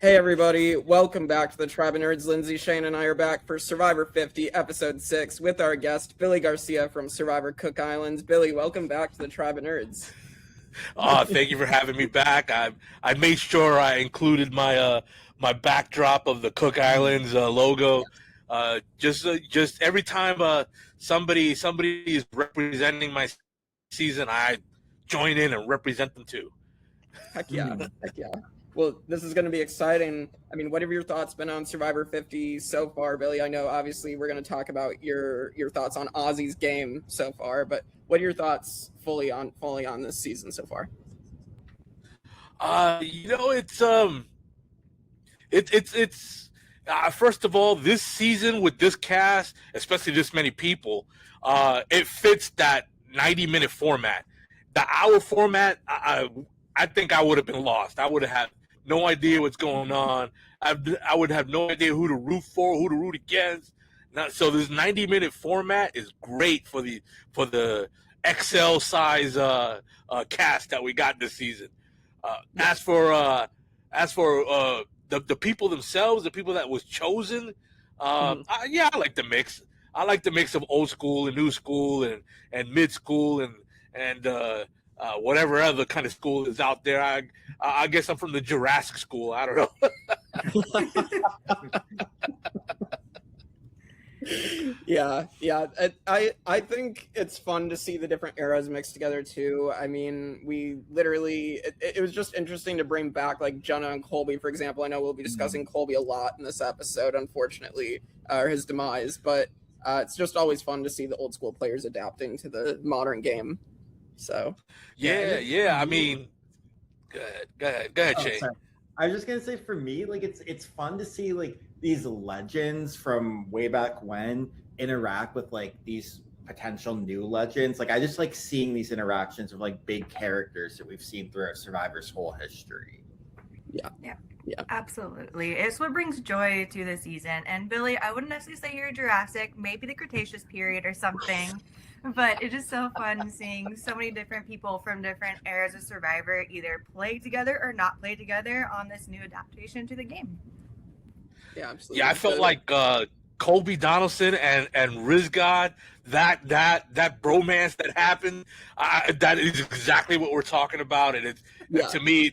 Hey everybody, welcome back to the Tribe of Nerds. Lindsey, Shane, and I are back for Survivor 50, Episode 6, with our guest, Billy Garcia from Survivor Cook Islands. Billy, welcome back to the Tribe of Nerds. Thank you for having me back. I made sure I included my my backdrop of the Cook Islands logo. Just every time somebody is representing my season, I join in and represent them too. Heck yeah, heck yeah. Well, this is going to be exciting. I mean, what have your thoughts been on Survivor 50 so far, Billy? I know, obviously, we're going to talk about your thoughts on Ozzy's game so far, but what are your thoughts fully on this season so far? It's first of all, this season with this cast, especially this many people, it fits that 90-minute format. The hour format, I think I would have been lost. I would have had no idea what's going on. I would have no idea who to root for, who to root against. So this 90-minute format is great for the XL size cast that we got this season. As for the people themselves, the people that was chosen, I like the mix. I like the mix of old school and new school and mid school and whatever other kind of school is out there. I guess I'm from the Jurassic school. I don't know. Yeah. I think it's fun to see the different eras mixed together too. I mean, we literally it was just interesting to bring back like Jenna and Colby, for example. I know we'll be discussing Colby a lot in this episode, unfortunately, or his demise, but it's just always fun to see the old school players adapting to the modern game. So yeah. I mean, go ahead, Shane. Sorry. I was just gonna say, for me, like it's fun to see like these legends from way back when interact with like these potential new legends. Like I just like seeing these interactions with like big characters that we've seen throughout Survivor's whole history. Yeah, absolutely. It's what brings joy to the season. And Billy, I wouldn't necessarily say you're Jurassic, maybe the Cretaceous period or something. But it is so fun seeing so many different people from different eras of Survivor either play together or not play together on this new adaptation to the game. Yeah, absolutely. Yeah, I felt like Colby Donaldson and Rizgod, that bromance that happened, that is exactly what we're talking about, and to me,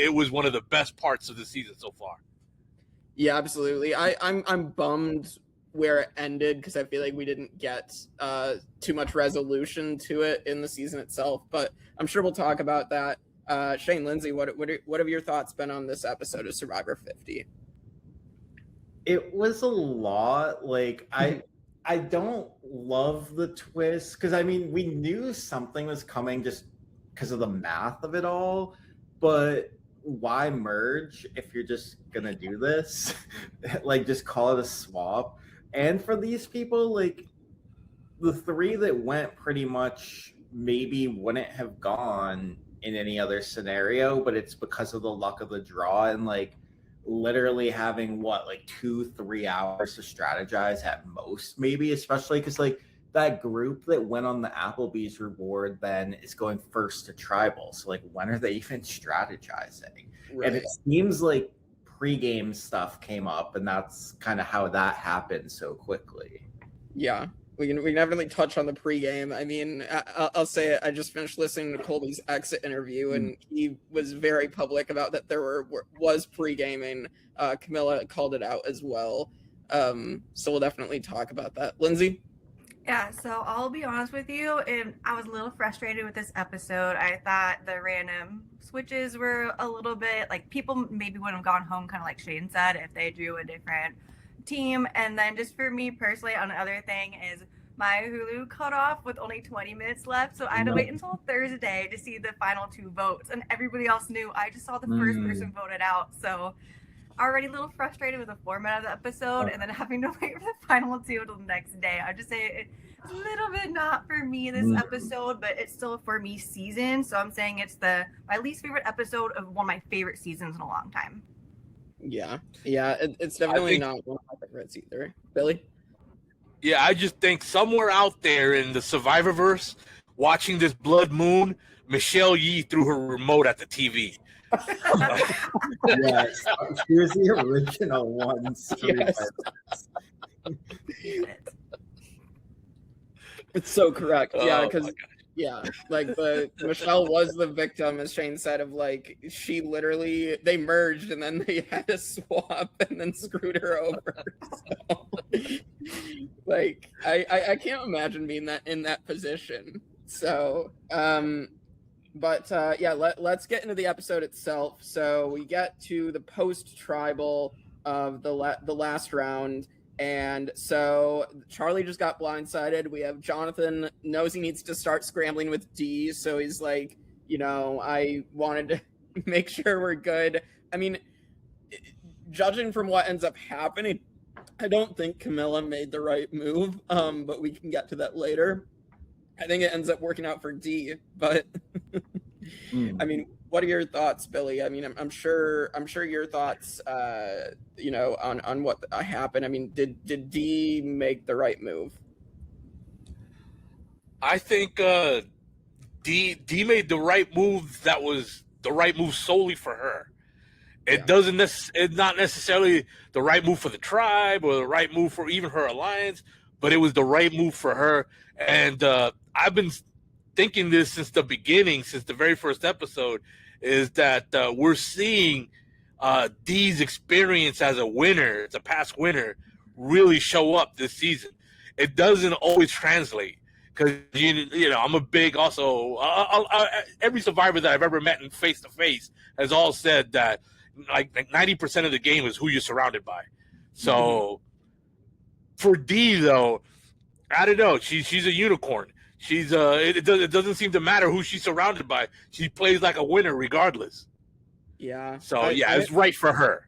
it was one of the best parts of the season so far. Yeah, absolutely. I'm bummed where it ended because I feel like we didn't get too much resolution to it in the season itself, but I'm sure we'll talk about that. Shane, Lindsey, what have your thoughts been on this episode of Survivor 50? It was a lot. Like I don't love the twist because I mean we knew something was coming just because of the math of it all, but why merge if you're just gonna do this? Like just call it a swap. And for these people, like the three that went pretty much maybe wouldn't have gone in any other scenario, but it's because of the luck of the draw and like literally having like 2-3 hours to strategize at most, maybe, especially because like that group that went on the Applebee's reward then is going first to tribal. So like when are they even strategizing? Right. And it seems like pre-game stuff came up, and that's kind of how that happened so quickly. Yeah, we can definitely touch on the pre-game. I mean, I'll say it. I just finished listening to Colby's exit interview, and he was very public about that there was pre-gaming. Kamilla called it out as well. So we'll definitely talk about that. Lindsey? Yeah, so I'll be honest with you, I was a little frustrated with this episode. I thought the random switches were a little bit, like, people maybe would have gone home, kind of like Shane said, if they drew a different team. And then just for me personally, another thing is my Hulu cut off with only 20 minutes left, so I had to wait until Thursday to see the final 2 votes, and everybody else knew. I just saw the first person voted out, so already a little frustrated with the format of the episode, and then having to wait for the final 2 until the next day. I just say it's a little bit not for me this episode, but it's still a for me season. So I'm saying it's my least favorite episode of one of my favorite seasons in a long time. Yeah, it's definitely not one of my favorites either. Billy? Yeah, I just think somewhere out there in the Survivorverse, watching this Blood Moon, Michelle Yee threw her remote at the TV. Yes, she was the original one. Yes. It's so correct. Yeah, Oh, because my God. yeah, like Michelle was the victim, as Shane said, of like she literally they merged and then they had to swap and then screwed her over. So, like I can't imagine being in that position. So but yeah, let's get into the episode itself. So we get to the post tribal of the last round. And so Charlie just got blindsided. We have Jonathan knows he needs to start scrambling with D. So he's like, I wanted to make sure we're good. I mean, judging from what ends up happening, I don't think Kamilla made the right move. But we can get to that later. I think it ends up working out for D. But I mean, what are your thoughts, Billy? I mean, I'm sure your thoughts, on what happened. I mean, did D make the right move? I think D made the right move. That was the right move solely for her. It's not necessarily the right move for the tribe or the right move for even her alliance, but it was the right move for her. And I've been thinking this since the beginning, since the very first episode, is that we're seeing Dee's experience as a winner, as a past winner, really show up this season. It doesn't always translate because I'm a big also. Every survivor that I've ever met in face to face has all said that like 90% of the game is who you're surrounded by. So for Dee though, I don't know. She's a unicorn. She's it doesn't seem to matter who she's surrounded by. She plays like a winner regardless. Yeah. So it's right for her.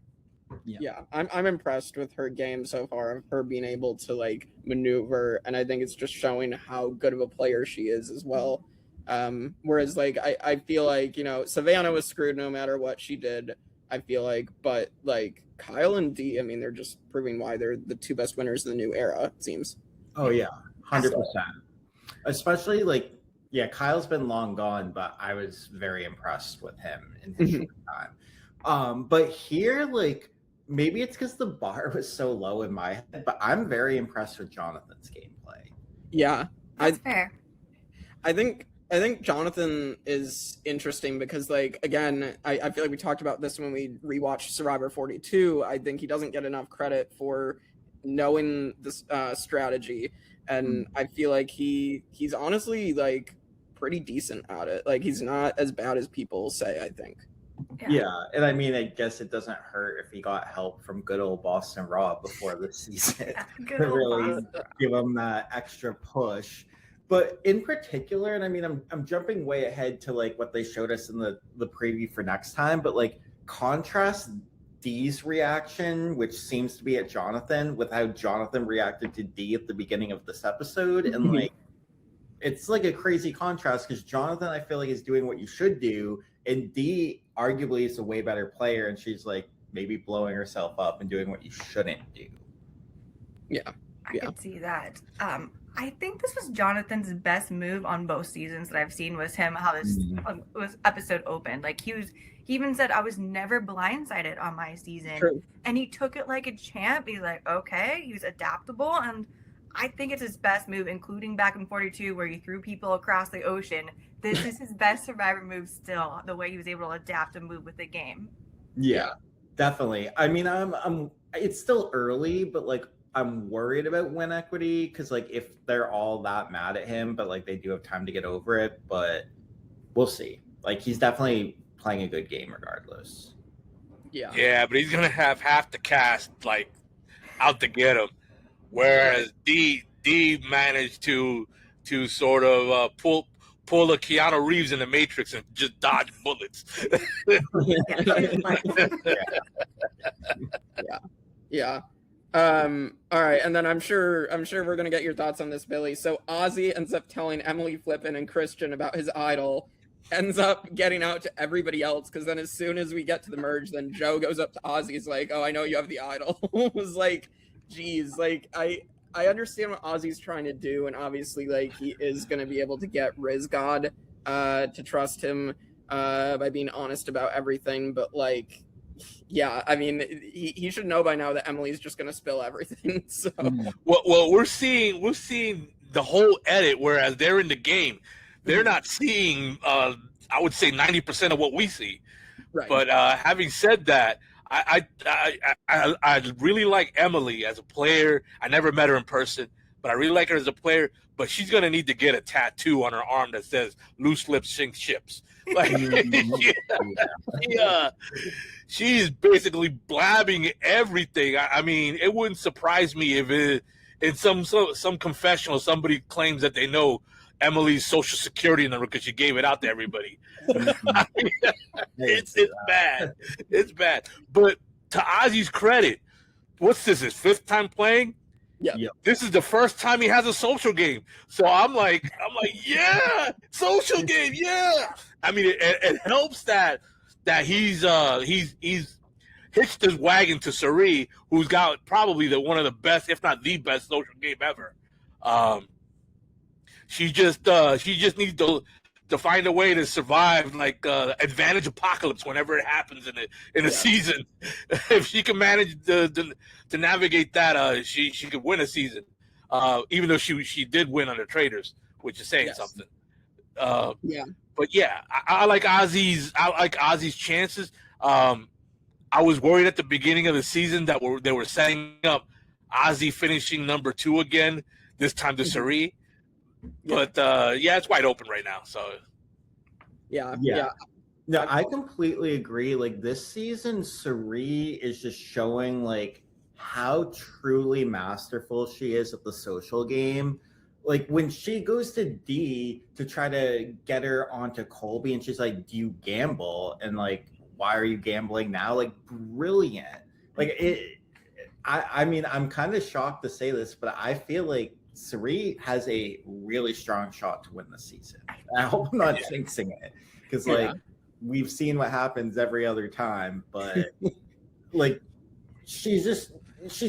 Yeah, I'm impressed with her game so far, of her being able to like maneuver, and I think it's just showing how good of a player she is as well. Whereas like I feel like Savannah was screwed no matter what she did. I feel like, but like Kyle and Dee, I mean, they're just proving why they're the two best winners of the new era. It seems. Oh yeah, 100%. Especially like, yeah, Kyle's been long gone, but I was very impressed with him in his short time. But here, like, maybe it's because the bar was so low in my head, but I'm very impressed with Jonathan's gameplay. Yeah, That's fair. I think Jonathan is interesting because, like, again, I feel like we talked about this when we rewatched Survivor 42. I think he doesn't get enough credit for knowing this strategy, and I feel like he's honestly like pretty decent at it. Like, he's not as bad as people say, I think. Yeah, and I mean, I guess it doesn't hurt if he got help from good old Boston Rob before the season to really give him that extra push. But in particular, and I mean, I'm jumping way ahead to like what they showed us in the preview for next time, but like contrast Dee's reaction, which seems to be at Jonathan, with how Jonathan reacted to Dee at the beginning of this episode, and like it's like a crazy contrast because Jonathan, I feel like, is doing what you should do, and Dee arguably is a way better player, and she's like maybe blowing herself up and doing what you shouldn't do. I could see that. I think this was Jonathan's best move on both seasons that I've seen, was him, how this was episode opened. Like he even said, I was never blindsided on my season. True. And he took it like a champ. He's like, okay, he was adaptable. And I think it's his best move, including back in 42 where he threw people across the ocean. This is his best Survivor move still, the way he was able to adapt and move with the game. Yeah, definitely. I mean, I'm it's still early, but like I'm worried about win equity because like if they're all that mad at him, but like they do have time to get over it, but we'll see. Like he's definitely playing a good game regardless. Yeah, but he's gonna have half the cast like out to get him, whereas D managed to sort of pull a Keanu Reeves in the Matrix and just dodge bullets. Yeah. All right, and then I'm sure we're gonna get your thoughts on this, Billy. So Ozzy ends up telling Emily Flippin and Christian about his idol, ends up getting out to everybody else, because then as soon as we get to the merge, then Joe goes up to Ozzy. He's like, "Oh, I know you have the idol." It was like, geez, like I understand what Ozzy's trying to do, and obviously like he is gonna be able to get Riz God to trust him. by being honest about everything, but like, yeah, I mean, he should know by now that Emily's just gonna spill everything. So Well, we're seeing the whole edit, whereas they're in the game, they're not seeing. I would say 90% of what we see. right. But having said that, I really like Emily as a player. I never met her in person, but I really like her as a player. But she's gonna need to get a tattoo on her arm that says "Loose lips sink ships." Like, she's basically blabbing everything. I mean, it wouldn't surprise me if in some confessional somebody claims that they know Emily's social security number because she gave it out to everybody. I mean, it's bad. It's bad. But to Ozzy's credit, what's this? His 5th time playing? Yeah. Yep. This is the first time he has a social game. So I'm like, yeah, social game, yeah. I mean, it helps that he's hitched his wagon to Sari, who's got probably one of the best, if not the best, social game ever. She just needs to find a way to survive, like Advantage Apocalypse whenever it happens in a season. If she can manage to navigate that, she could win a season. Even though she did win under Traders, which is saying something. But yeah, I like Ozzy's chances. I was worried at the beginning of the season that they were setting up Ozzy finishing number 2 again, this time to Sari. But it's wide open right now. So yeah. No, I completely agree. Like this season, Sari is just showing like how truly masterful she is at the social game. Like when she goes to D to try to get her onto Colby, and she's like, "Do you gamble?" And like, "Why are you gambling now?" Like, brilliant. Like it. I mean, I'm kind of shocked to say this, but I feel like Sari has a really strong shot to win the season. I hope I'm not jinxing it, because like we've seen what happens every other time, but like she's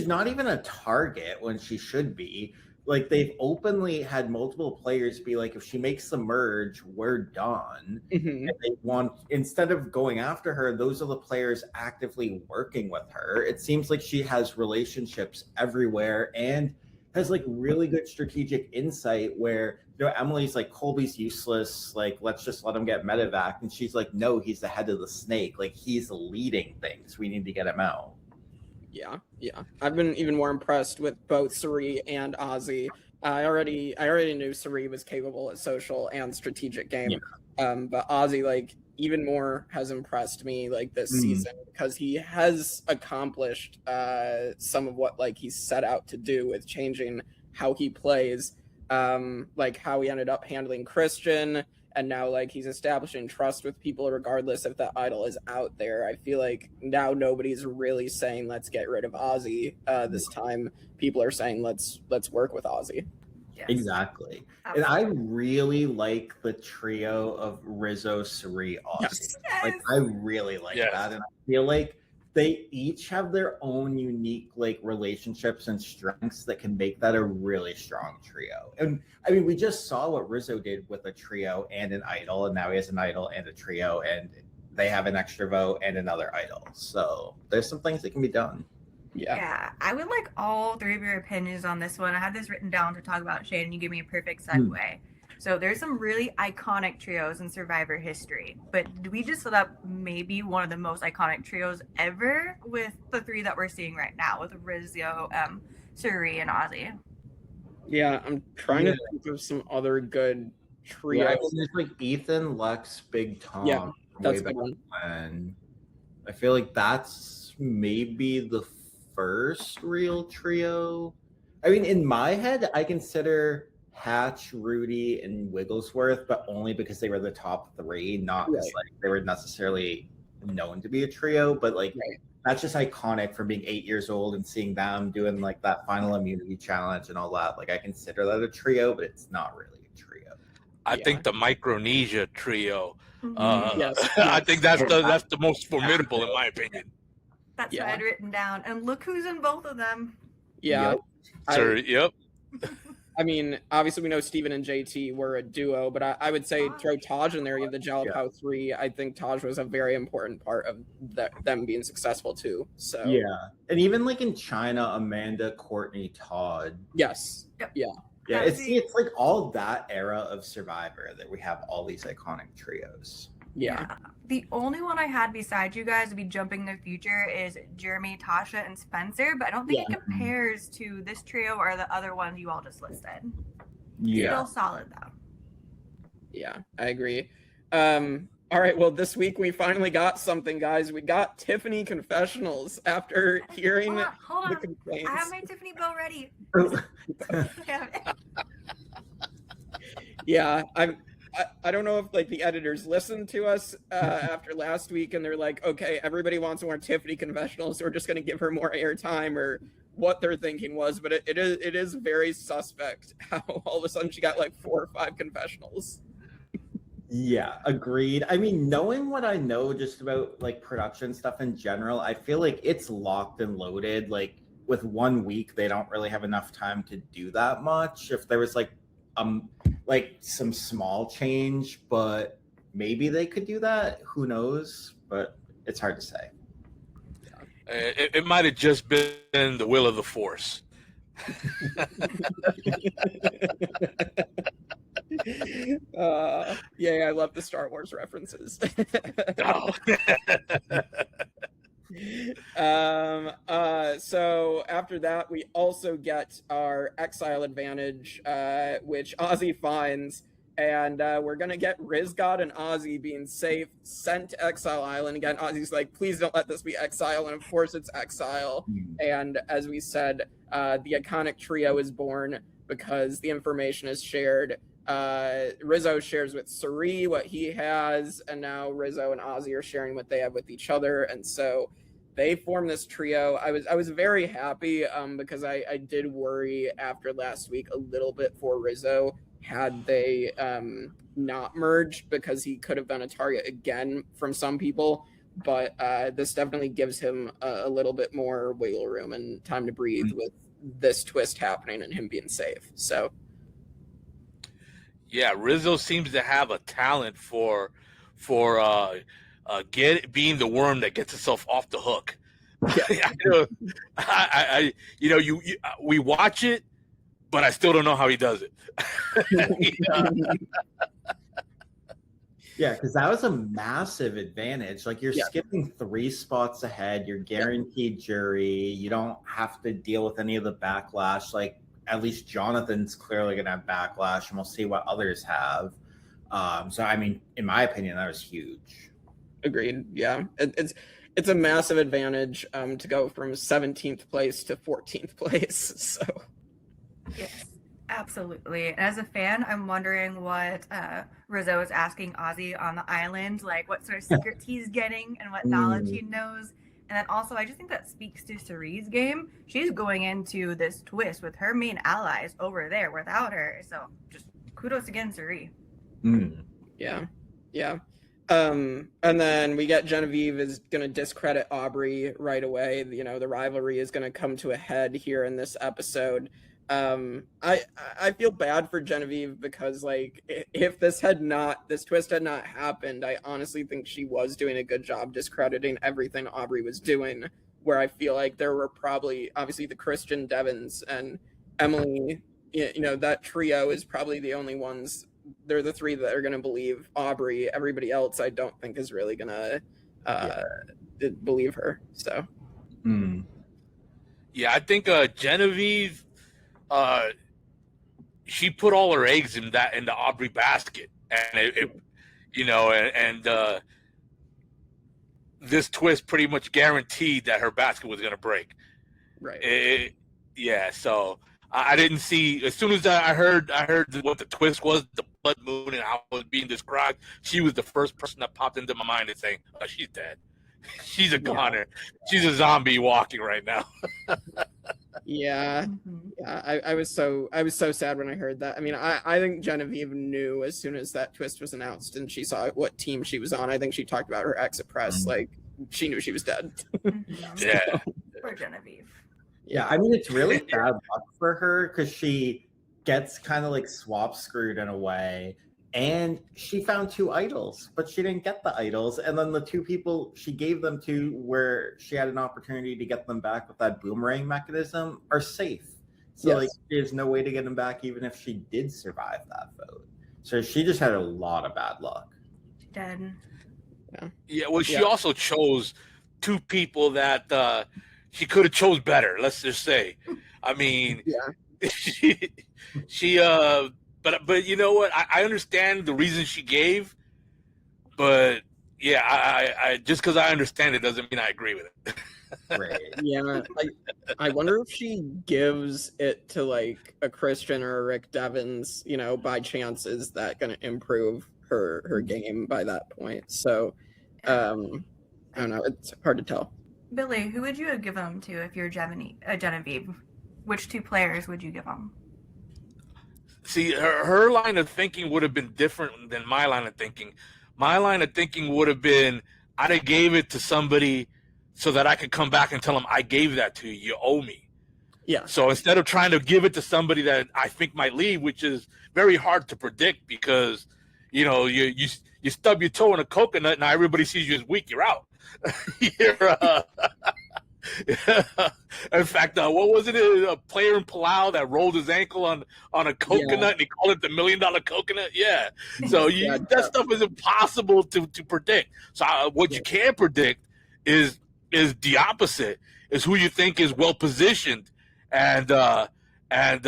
not even a target when she should be. Like they've openly had multiple players be like, if she makes the merge, we're done. And they want, instead of going after her, those are the players actively working with her. It seems like she has relationships everywhere and has like really good strategic insight where, you know, Emily's like, Colby's useless, like let's just let him get medevac, and she's like, no, he's the head of the snake, like he's leading things, we need to get him out. Yeah. I've been even more impressed with both Sari and Ozzy. I already knew Sari was capable at social and strategic game, but Ozzy like even more has impressed me like this season, because he has accomplished some of what like he set out to do with changing how he plays, like how he ended up handling Christian, and now like he's establishing trust with people regardless if that idol is out there. I feel like now nobody's really saying let's get rid of Ozzy. This time people are saying let's work with Ozzy. Yes. Exactly. And I really like the trio of Rizzo, Sari, Ozzy. Yes. Like I really like that, and I feel like they each have their own unique like relationships and strengths that can make that a really strong trio. And I mean, we just saw what Rizzo did with a trio and an idol, and now he has an idol and a trio, and they have an extra vote and another idol. So there's some things that can be done. Yeah, I would like all 3 of your opinions on this one. I had this written down to talk about, Shane, and you gave me a perfect segue. So there's some really iconic trios in Survivor history, but we just set up maybe one of the most iconic trios ever with the 3 that we're seeing right now, with Rizzo, Suri, and Ozzy. Yeah, I'm trying to think of some other good trios. Yeah, I mean, there's like Ethan, Lex, Big Tom. Yeah, that's a good one. And I feel like that's maybe the first real trio. I mean, in my head, I consider Hatch, Rudy, and Wigglesworth, but only because they were the top 3, not because like they were necessarily known to be a trio. But like that's just iconic for being 8 years old and seeing them doing like that final immunity challenge and all that. Like I consider that a trio, but it's not really a trio. I think the Micronesia trio. Yes. I think that's the most formidable in my opinion. That's what I had written down. And look who's in both of them. Yeah. Yep. I mean, obviously we know Steven and JT were a duo, but I would say throw Taj in there. You have the Jalapao 3. I think Taj was a very important part of them being successful too. So yeah, and even like in China, Amanda, Courtney, Todd. yes, Yep. yeah, Yeah, it's like all that era of Survivor that we have all these iconic trios. yeah. The only one I had besides you guys to be jumping in the future is Jeremy, Tasha, and Spencer, but I don't think it compares to this trio or the other ones you all just listed. Still solid though. Yeah, I agree. All right, well, this week we finally got something, guys. We got Tiffany confessionals after hearing Hold the on. complaints. I have my Tiffany bill ready. Yeah, I don't know if like the editors listened to us after last week and they're like, okay, everybody wants more Tiffany confessionals, so we're just going to give her more airtime, or what their thinking was, but it is very suspect how all of a sudden she got like 4 or 5 confessionals. Yeah, agreed. I mean, knowing what I know just about like production stuff in general, I feel like it's locked and loaded. Like with 1 week, they don't really have enough time to do that much. If there was like some small change, but maybe they could do that. Who knows? But it's hard to say. It might have just been the will of the force. Yeah, I love the Star Wars references. So after that, we also get our exile advantage, which Ozzy finds, and we're gonna get Rizgod and Ozzy being safe, sent to Exile Island again. Ozzy's like, please don't let this be exile, and of course it's exile. And as we said, the iconic trio is born because the information is shared. Rizzo shares with Suri what he has, and now Rizzo and Ozzy are sharing what they have with each other, and so they form this trio. I was very happy because I did worry after last week a little bit for Rizzo had they not merged, because he could have been a target again from some people, but this definitely gives him a little bit more wiggle room and time to breathe with this twist happening and him being safe. So yeah, Rizzo seems to have a talent for being the worm that gets itself off the hook. We watch it, but I still don't know how he does it. Yeah, because that was a massive advantage. Like you're skipping 3 spots ahead. You're guaranteed jury. You don't have to deal with any of the backlash. Like at least Jonathan's clearly going to have backlash, and we'll see what others have. So, I mean, in my opinion, that was huge. Agreed. Yeah, it's a massive advantage to go from 17th place to 14th place. So yes, absolutely. And as a fan, I'm wondering what Rizzo is asking Ozzy on the island, like what sort of secrets he's getting and what knowledge he knows. And then also, I just think that speaks to Suri's game. She's going into this twist with her main allies over there without her. So just kudos again, Suri. Yeah. And then we get Genevieve is going to discredit Aubrey right away. You know, the rivalry is going to come to a head here in this episode. I feel bad for Genevieve because, like, if this twist had not happened, I honestly think she was doing a good job discrediting everything Aubrey was doing, where I feel like there were probably, obviously, the Christian Devons and Emily, you know, that trio is probably the only ones. They're the 3 that are going to believe Aubrey. Everybody else, I don't think, is really going to believe her. So, yeah, I think Genevieve, she put all her eggs in the Aubrey basket, and this twist pretty much guaranteed that her basket was going to break. Right. So I didn't see, as soon as I heard what the twist was, the blood moon and how it was being described, she was the first person that popped into my mind and saying, oh, she's dead. She's a goner. She's a zombie walking right now. Yeah. I was so sad when I heard that. I mean, I think Genevieve knew as soon as that twist was announced and she saw what team she was on. I think she talked about her exit press, like she knew she was dead. Yeah. Poor Genevieve. Yeah, I mean, it's really bad luck for her because she gets kind of like swap screwed in a way. And she found 2 idols, but she didn't get the idols. And then the 2 people she gave them to, where she had an opportunity to get them back with that boomerang mechanism, are safe. So Yes. like there's no way to get them back even if she did survive that vote. So she just had a lot of bad luck. Dead. Yeah, well, she also chose 2 people that she could have chose better. Let's just say. I mean, she but you know what? I understand the reason she gave, but yeah, I just because I understand it doesn't mean I agree with it. Right. Yeah, I wonder if she gives it to like a Christian or a Rick Devens, you know, by chance is that going to improve her game by that point? So, I don't know. It's hard to tell. Billy, who would you have given them to if you're Genevieve? Which 2 players would you give them? See, her line of thinking would have been different than my line of thinking. My line of thinking would have been, I'd have gave it to somebody so that I could come back and tell them, I gave that to you. You owe me. Yeah. So instead of trying to give it to somebody that I think might leave, which is very hard to predict because, you know, you stub your toe in a coconut, now everybody sees you as weak. You're out. In fact, what was it? A player in Palau that rolled his ankle on a coconut, and he called it the $1 million coconut. Yeah. So that stuff is impossible to predict. So what you can predict is the opposite. Is who you think is well positioned, and or out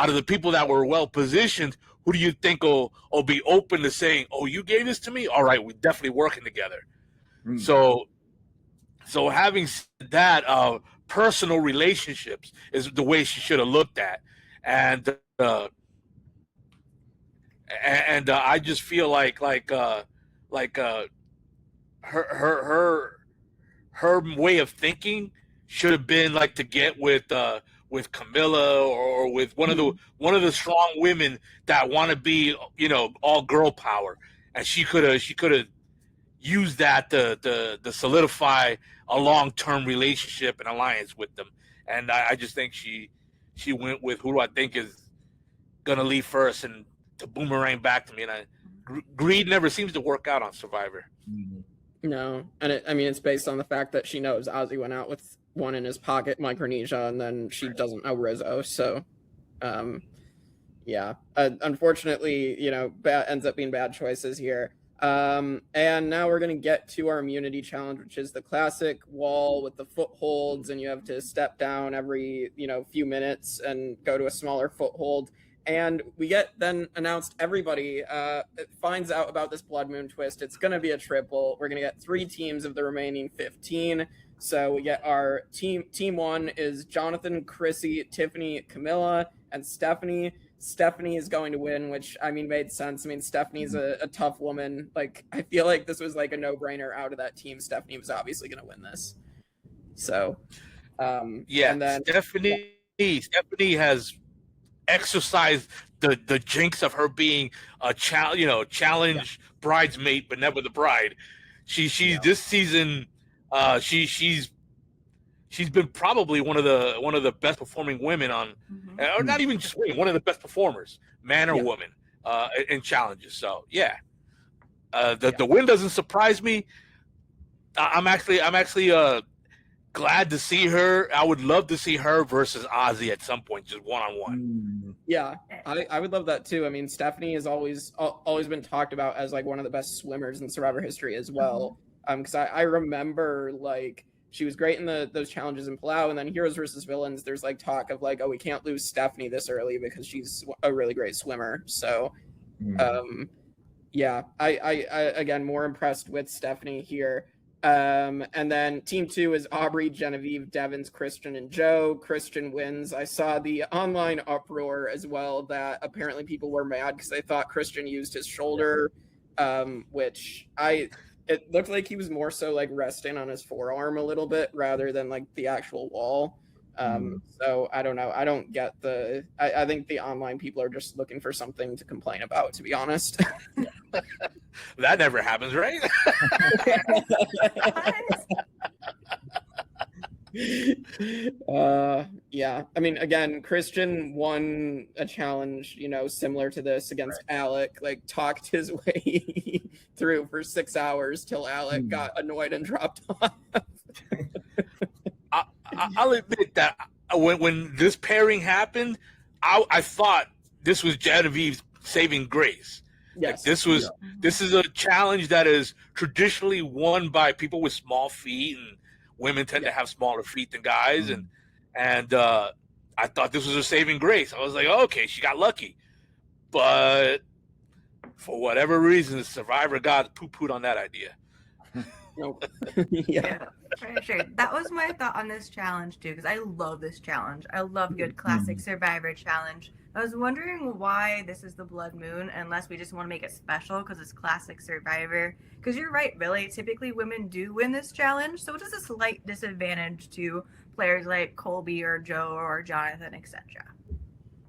of the people that were well positioned, who do you think will be open to saying, "Oh, you gave this to me? All right, we're definitely working together." So having said that, personal relationships is the way she should have looked at, and I just feel like her way of thinking should have been like to get with Kamilla or with one of the strong women that want to be, you know, all girl power, and she could have used that to solidify a long-term relationship and alliance with them. And I just think she went with who I think is gonna leave first and to boomerang back to me. And greed never seems to work out on Survivor. No, and it's based on the fact that she knows Ozzy went out with one in his pocket, Micronesia, and then she doesn't know Rizzo. So, unfortunately, you know, ends up being bad choices here. And now we're going to get to our immunity challenge, which is the classic wall with the footholds, and you have to step down every, you know, few minutes and go to a smaller foothold. And we get then announced, everybody finds out about this Blood Moon twist. It's going to be a triple. We're going to get 3 teams of the remaining 15. So we get our team 1 is Jonathan, Chrissy, Tiffany, Kamilla, and Stephanie. Stephanie is going to win, which, I mean, made sense. I mean, Stephanie's a tough woman. Like, I feel like this was like a no-brainer out of that team. Stephanie was obviously going to win this. So, and then Stephanie has exercised the jinx of her being a challenge bridesmaid, but never the bride. This season, she's been probably one of the best performing women on, or not even just women, one of the best performers, man or woman, in challenges. So the win doesn't surprise me. I'm actually glad to see her. I would love to see her versus Ozzy at some point, just one-on-one. Yeah, I would love that too. I mean, Stephanie has always been talked about as like one of the best swimmers in Survivor history as well. Because I remember like she was great in those challenges in Palau, and then Heroes versus Villains, there's like talk of like, oh, we can't lose Stephanie this early because she's a really great swimmer. So, I again more impressed with Stephanie here. And then team 2 is Aubrey, Genevieve, Devins, Christian, and Joe. Christian wins. I saw the online uproar as well that apparently people were mad because they thought Christian used his shoulder, which it looked like he was more so like resting on his forearm a little bit rather than like the actual wall. So I don't know. I don't get I think the online people are just looking for something to complain about, to be honest. That never happens, right? Yeah, I mean, again, Christian won a challenge, you know, similar to this against Alec, like talked his way through for 6 hours till Alec got annoyed and dropped off. I'll admit that when this pairing happened, I thought this was Genevieve's saving grace. Yes. Like this is a challenge that is traditionally won by people with small feet, and women tend to have smaller feet than guys, and I thought this was her saving grace. I was like, oh, okay, she got lucky, but for whatever reason, the Survivor god poo-pooed on that idea. Nope. Yeah, for sure. That was my thought on this challenge too, because I love this challenge. I love good classic Survivor challenge. I was wondering why this is the Blood Moon, unless we just want to make it special because it's classic Survivor. Because you're right, really. Typically, women do win this challenge, so it is a slight disadvantage to players like Colby or Joe or Jonathan, etc.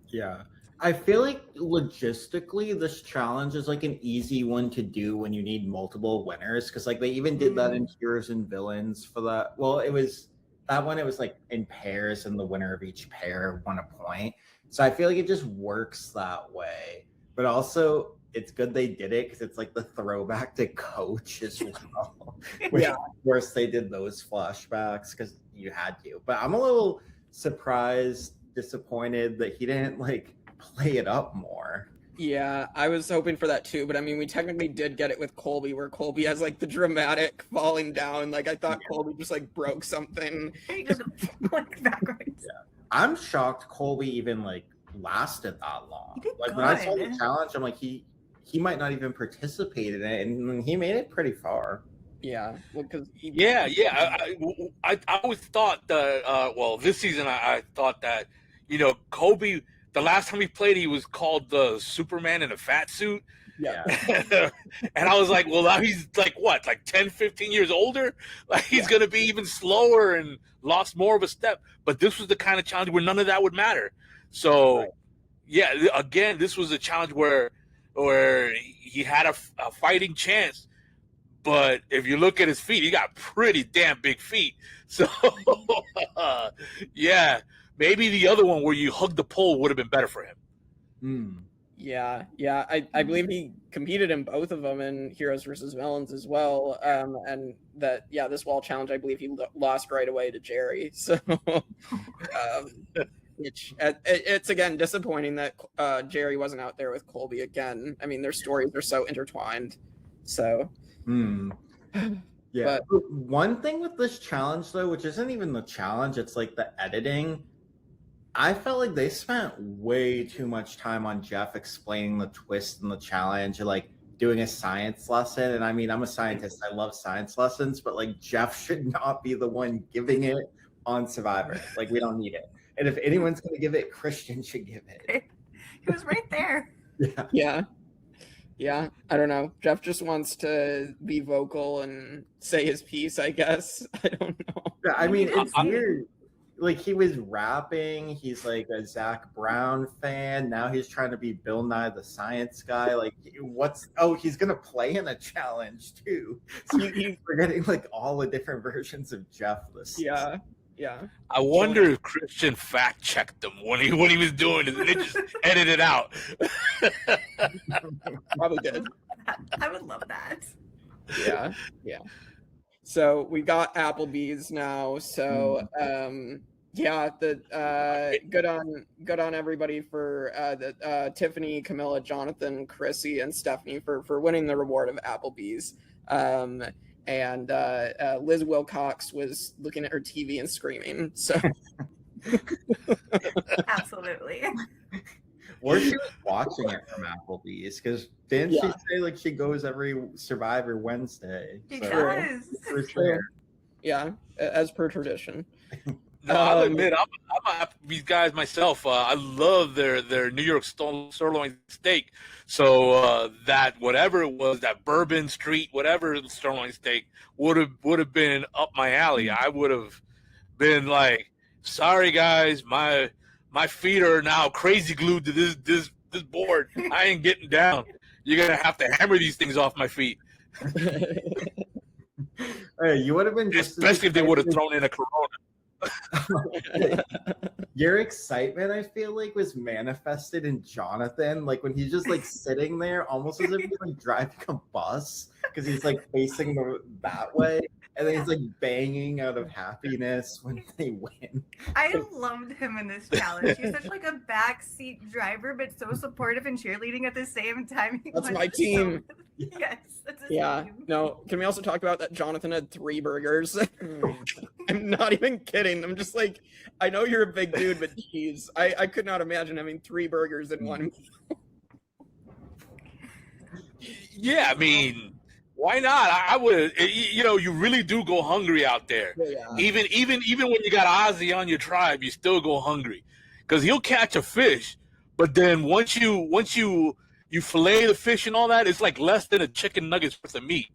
Yeah. I feel like logistically, this challenge is like an easy one to do when you need multiple winners. Because like they even did that in Heroes and Villains for that. Well, it was that one. It was like in pairs, and the winner of each pair won a point. So I feel like it just works that way. But also, it's good they did it because it's like the throwback to Coach as well. Which, of course, they did those flashbacks because you had to. But I'm a little surprised, disappointed that he didn't like play it up more. Yeah, I was hoping for that too, but I mean, we technically did get it with Colby, where Colby has like the dramatic falling down. Like I thought Colby just like broke something. He just like backwards. Yeah, I'm shocked Colby even like lasted that long. He did Like good. when I saw the challenge, I'm like he might not even participate in it, and he made it pretty far. Yeah, well, because I always thought that. Well, this season I thought that Colby. The last time he played, he was called the Superman in a fat suit. Yeah. And I was like, well, now he's like, what, like 10, 15 years older? Like he's going to be even slower and lost more of a step. But this was the kind of challenge where none of that would matter. So, again, this was a challenge where he had a fighting chance. But if you look at his feet, he got pretty damn big feet. So, maybe the other one where you hug the pole would have been better for him. Yeah. I believe he competed in both of them in Heroes versus Villains as well. And that, this wall challenge, I believe he lost right away to Jerry. So, which it's again disappointing that Jerry wasn't out there with Colby again. I mean, their stories are so intertwined. So, yeah. But one thing with this challenge though, which isn't even the challenge, it's like the editing. I felt like they spent way too much time on Jeff explaining the twist in the challenge and like doing a science lesson. And I mean, I'm a scientist. I love science lessons, but like Jeff should not be the one giving it on Survivor. Like we don't need it. And if anyone's going to give it, Christian should give it. He was right there. Yeah. I don't know. Jeff just wants to be vocal and say his piece, I guess. I don't know. Yeah, I mean, it's weird. Like he was rapping, he's like a Zach Brown fan. Now he's trying to be Bill Nye the Science Guy. Like he's gonna play in a challenge too. So he's forgetting like all the different versions of Jeff this season. Yeah. I wonder if Christian fact checked them when he was doing it and they just edited it out. Probably did. I would love that. Yeah. So we got Applebee's now. So good on everybody for Tiffany, Kamilla, Jonathan, Chrissy, and Stephanie for winning the reward of Applebee's. And Liz Wilcox was looking at her TV and screaming. So absolutely. Or she was watching it from Applebee's because didn't she say like she goes every Survivor Wednesday? She does. For sure. Yeah, as per tradition. No, I'll admit, I'm a Applebee's guys myself. I love their New York sirloin steak. So that whatever it was, that Bourbon Street, whatever sirloin steak would have been up my alley. I would have been like, sorry guys, my feet are now crazy glued to this board. I ain't getting down. You're gonna have to hammer these things off my feet. Hey, you would have been just especially if they would have thrown in a Corona. Your excitement, I feel like, was manifested in Jonathan, like when he's just like sitting there, almost as if he's like driving a bus because he's like facing that way, and then he's like banging out of happiness when they win. I loved him in this challenge. He's such like a backseat driver, but so supportive and cheerleading at the same time. That's my team. Yes. That's his Yeah. team. No. Can we also talk about that Jonathan had 3 burgers? I'm not even kidding. I'm just like, I know you're a big dude, but geez, I could not imagine having 3 burgers in one. Yeah, I mean, why not? I would. You know, you really do go hungry out there. Yeah. Even when you got Ozzy on your tribe, you still go hungry because he'll catch a fish, but then once you fillet the fish and all that, it's like less than a chicken nugget's worth of meat.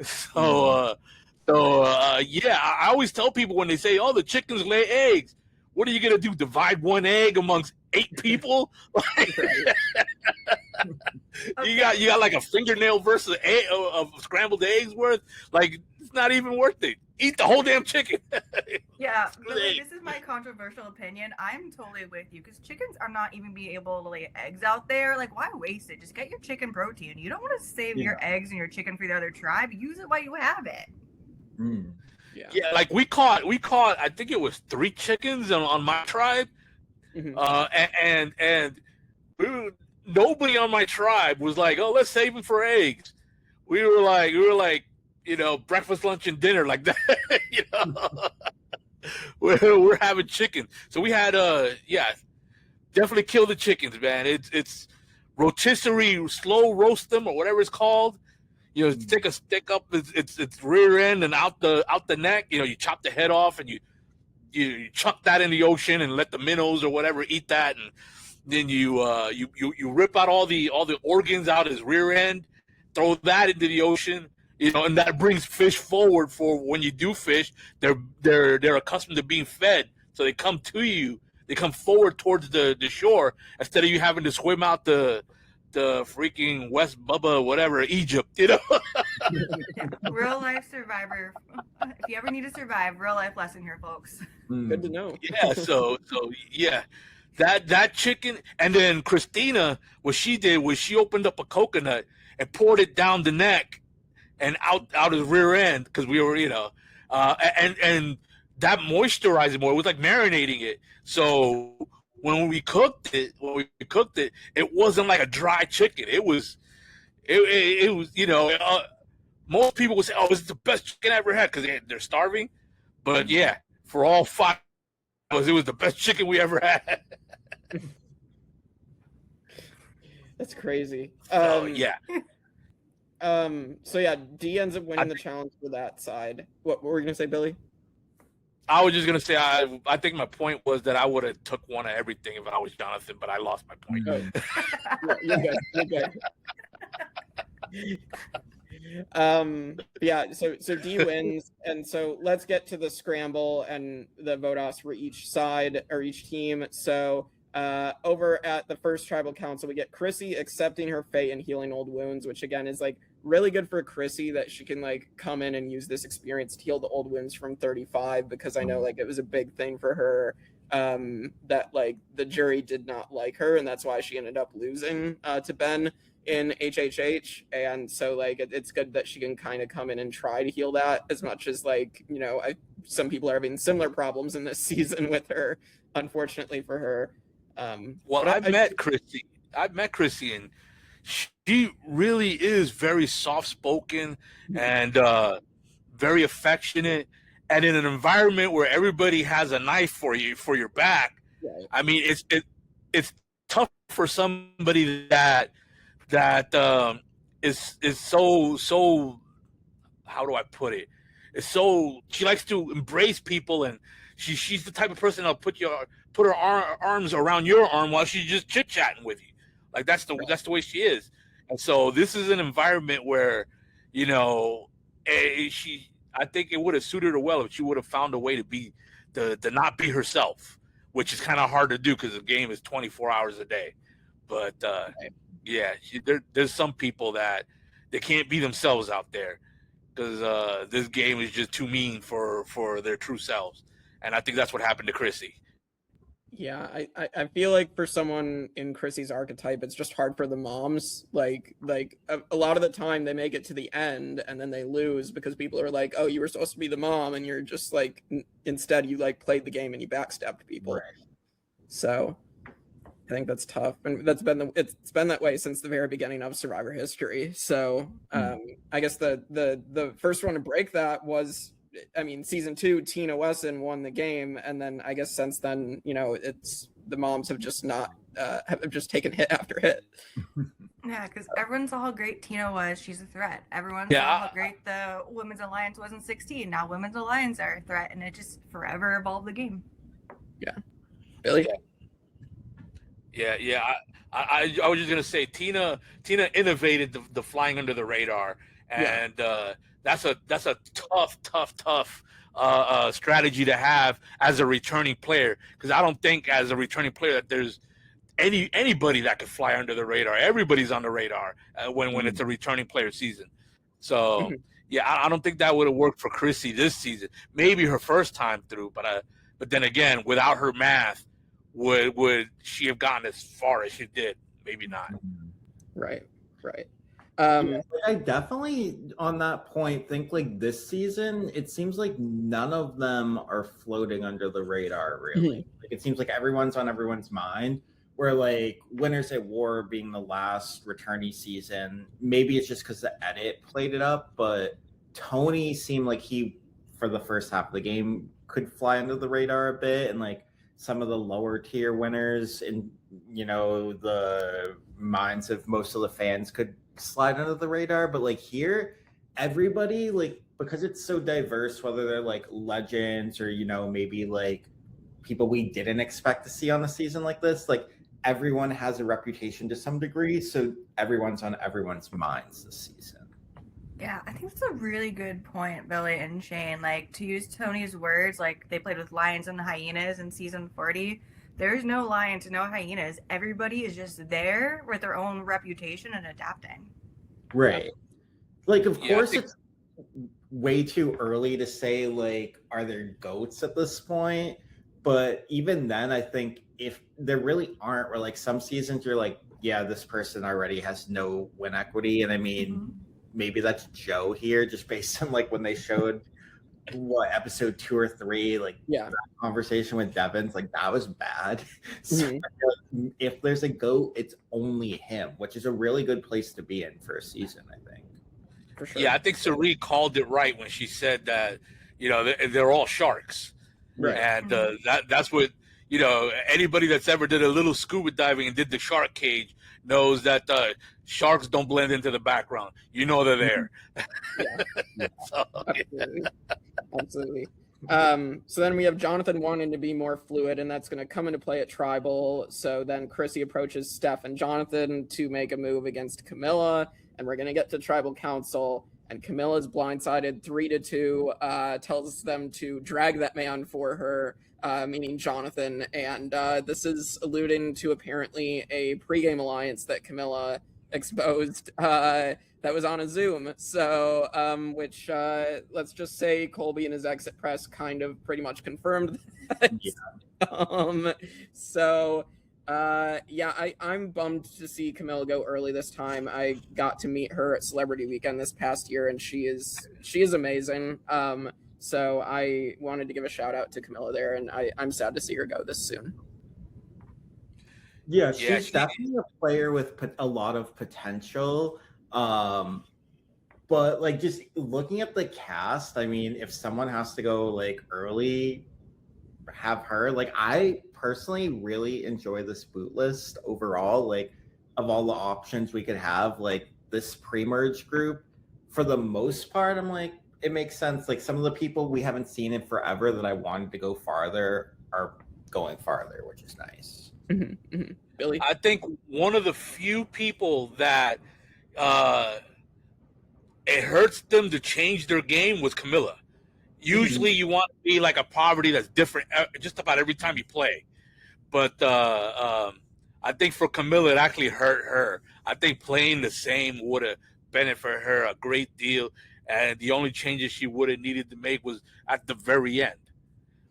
So yeah, I always tell people when they say, "Oh, the chickens lay eggs," what are you gonna do? Divide one egg amongst 8 people? You got like a fingernail versus of scrambled eggs worth. Like, it's not even worth it. Eat the whole damn chicken. Yeah, Billy, this is my controversial opinion. I'm totally with you because chickens are not even being able to lay eggs out there. Like, why waste it? Just get your chicken protein. You don't want to save your eggs and your chicken for the other tribe. Use it while you have it. Yeah, like we caught. I think it was 3 chickens on my tribe, and nobody on my tribe was like, "Oh, let's save them for eggs." We were like, you know, breakfast, lunch, and dinner like that. You know, we're having chicken. So we had definitely kill the chickens, man. It's rotisserie, slow roast them or whatever it's called. You know, take a stick up its rear end and out the neck. You know, you chop the head off and you chuck that in the ocean and let the minnows or whatever eat that, and then you rip out all the organs out his rear end, throw that into the ocean. You know, and that brings fish forward for when you do fish. They're accustomed to being fed, so they come to you. They come forward towards the shore instead of you having to swim out the freaking West Bubba, whatever, Egypt, you know? Real life survivor. If you ever need to survive, real life lesson here, folks. Good to know. Yeah, so yeah. That chicken, and then Christina, what she did was she opened up a coconut and poured it down the neck and out his rear end, because we were, you know, and that moisturized it more. It was like marinating it. So when we cooked it, it wasn't like a dry chicken. It was, you know, most people would say, "Oh, this is the best chicken I ever had," because they're starving. But yeah, for all 5 of us, it was the best chicken we ever had. That's crazy. Yeah. So yeah, D ends up winning the challenge for that side. What were you gonna say, Billy? I was just gonna say I think my point was that I would have took one of everything if I was Jonathan, but I lost my point. You're good. You're good. Yeah, so D wins, and so let's get to the scramble and the vote-offs for each side or each team. So over at the first tribal council, we get Chrissy accepting her fate and healing old wounds, which again is like really good for Chrissy that she can like come in and use this experience to heal the old wounds from 35, because I know like it was a big thing for her that like the jury did not like her, and that's why she ended up losing to Ben in HHH. And so like it's good that she can kind of come in and try to heal that, as much as like, you know, some people are having similar problems in this season with her, unfortunately for her. Well, I've met Chrissy, and she really is very soft-spoken and very affectionate, and in an environment where everybody has a knife for your back. Right. I mean, it's tough for somebody that is so, how do I put it? It's so, she likes to embrace people, and she's the type of person that'll put her arms around your arm while she's just chit-chatting with you. Like that's the way she is. And so this is an environment where, you know, I think it would have suited her well if she would have found a way to not be herself, which is kind of hard to do because the game is 24 hours a day. But yeah, there's some people that they can't be themselves out there because this game is just too mean for their true selves. And I think that's what happened to Chrissy. Yeah, I feel like for someone in Chrissy's archetype, it's just hard for the moms. Like a lot of the time they make it to the end and then they lose because people are like, oh, you were supposed to be the mom, and you're just like, instead you like played the game and you backstabbed people. Right. So I think that's tough, and it's been that way since the very beginning of Survivor history. So I guess the first one to break that was, I mean, season 2, Tina Wesson won the game, and then I guess since then, you know, it's the moms have just not have just taken hit after hit. Yeah, because everyone saw how great Tina was. She's a threat. Everyone Yeah. saw how great the Women's Alliance was in 16. Now Women's Alliance are a threat, and it just forever evolved the game. Billy? Yeah. I was just gonna say Tina innovated the flying under the radar, and that's a tough strategy to have as a returning player, because I don't think as a returning player that there's anybody that could fly under the radar. Everybody's on the radar when it's a returning player season. So I don't think that would have worked for Chrissy this season. Maybe her first time through, but then again, without her math, would she have gotten as far as she did? Maybe not. Right. I definitely, on that point, think like this season, it seems like none of them are floating under the radar, really. Like, it seems like everyone's on everyone's mind. Where like Winners at War being the last returnee season, maybe it's just because the edit played it up, but Tony seemed like he, for the first half of the game, could fly under the radar a bit, and like some of the lower tier winners in, you know, the minds of most of the fans could slide under the radar. But like here, everybody, like, because it's so diverse, whether they're like legends or, you know, maybe like people we didn't expect to see on a season like this, like everyone has a reputation to some degree, so everyone's on everyone's minds this season. Yeah, I think that's a really good point, Billy and Shane. Like, to use Tony's words, like they played with lions and hyenas in season 40. There's no lions, no hyenas. Everybody is just there with their own reputation and adapting. Right. Like, of course, it's way too early to say, like, are there goats at this point? But even then, I think if there really aren't, or like some seasons you're like, yeah, this person already has no win equity. And I mean, maybe that's Joe here, just based on like when they showed what episode 2 or 3, like that conversation with Devon's, like that was bad. So I feel like if there's a GOAT, it's only him, which is a really good place to be in for a season, I think. For sure. Yeah, I think Sari called it right when she said that, you know, they're all sharks. Right. And that's what, you know, anybody that's ever did a little scuba diving and did the shark cage knows that sharks don't blend into the background. You know they're there. So, Absolutely. So then we have Jonathan wanting to be more fluid, and that's going to come into play at Tribal. So then Chrissy approaches Steph and Jonathan to make a move against Kamilla, and we're going to get to Tribal Council. And Camilla's blindsided 3-2, tells them to drag that man for her, meaning Jonathan. And this is alluding to apparently a pregame alliance that Kamilla exposed that was on a Zoom. So, which let's just say Colby in his exit press kind of pretty much confirmed that. I'm bummed to see Kamilla go early this time. I got to meet her at Celebrity Weekend this past year, and she is amazing. So I wanted to give a shout out to Kamilla there, and I'm sad to see her go this soon. Yeah, she's definitely a player with a lot of potential. But like just looking at the cast, I mean, if someone has to go like early, have her. Like, I personally really enjoy this boot list overall. Like, of all the options we could have, like this pre-merge group, for the most part, I'm like, it makes sense. Like, some of the people we haven't seen in forever that I wanted to go farther are going farther, which is nice. Billy? I think one of the few people that it hurts them to change their game was Kamilla. Usually you want to be like a poverty that's different just about every time you play. But I think for Kamilla, it actually hurt her. I think playing the same would have benefited her a great deal. And the only changes she would have needed to make was at the very end.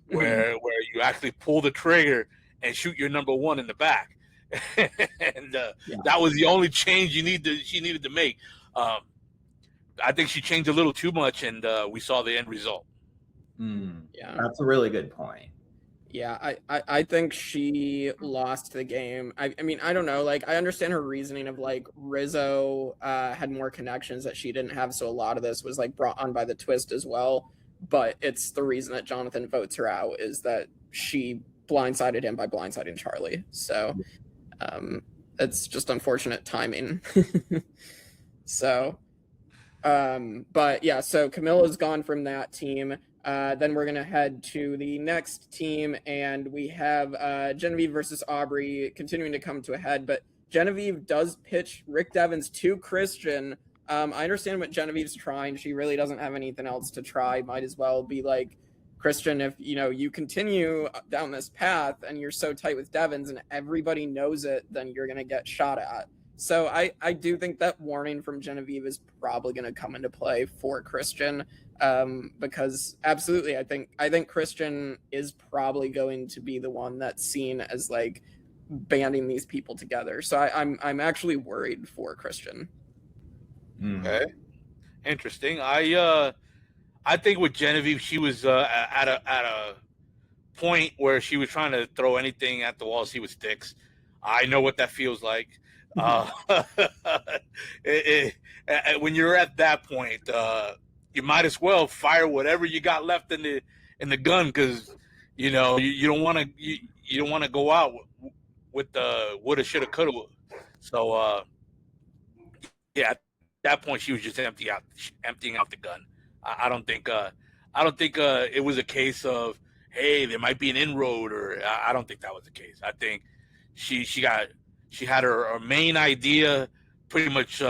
where you actually pull the trigger and shoot your number one in the back, and that was the only change she needed to make. I think she changed a little too much, and we saw the end result. Yeah, That's a really good point. Yeah, I think she lost the game. I mean, I don't know. Like, I understand her reasoning of like Rizzo had more connections that she didn't have, so a lot of this was like brought on by the twist as well. But it's the reason that Jonathan votes her out is that she blindsided him by blindsiding Charlie. So it's just unfortunate timing. So, but yeah, so Kamilla's gone from that team. Then we're going to head to the next team, and we have Genevieve versus Aubrey continuing to come to a head. But Genevieve does pitch Rick Devens to Christian. I understand what Genevieve's trying. She really doesn't have anything else to try. Might as well be like, Christian, if you continue down this path and you're so tight with Devens and everybody knows it, then you're going to get shot at. So I do think that warning from Genevieve is probably going to come into play for Christian. Because absolutely, I think Christian is probably going to be the one that's seen as like banding these people together. So I'm actually worried for Christian. Okay, interesting. I think with Genevieve, she was at a point where she was trying to throw anything at the wall, see what sticks. I know what that feels like. When you're at that point, you might as well fire whatever you got left in the gun, because you don't want to go out with the woulda, shoulda, coulda. So yeah, at that point she was just emptying out the gun. I don't think it was a case of, hey, there might be an inroad, or I don't think that was the case. I think she had her main idea pretty much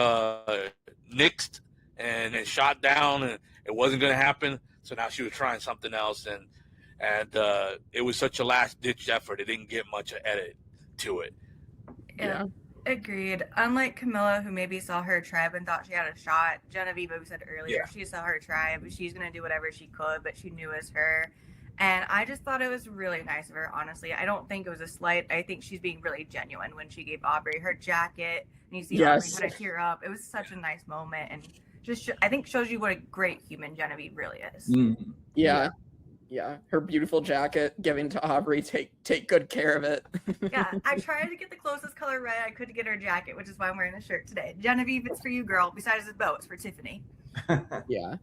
nixed and shot down, and it wasn't going to happen. So now she was trying something else, and it was such a last ditch effort. It didn't get much edit to it. Yeah. Agreed. Unlike Kamilla, who maybe saw her tribe and thought she had a shot, Genevieve, we said earlier, she saw her tribe. She's going to do whatever she could, but she knew it was her. And I just thought it was really nice of her, honestly. I don't think it was a slight. I think she's being really genuine when she gave Aubrey her jacket. And you see Aubrey kind of tear up. It was such a nice moment. And just, I think, shows you what a great human Genevieve really is. Yeah, her beautiful jacket given to Aubrey. Take good care of it. Yeah, I tried to get the closest color red I could to get her jacket, which is why I'm wearing this shirt today. Genevieve, it's for you, girl. Besides this bow, it's for Tiffany. Yeah.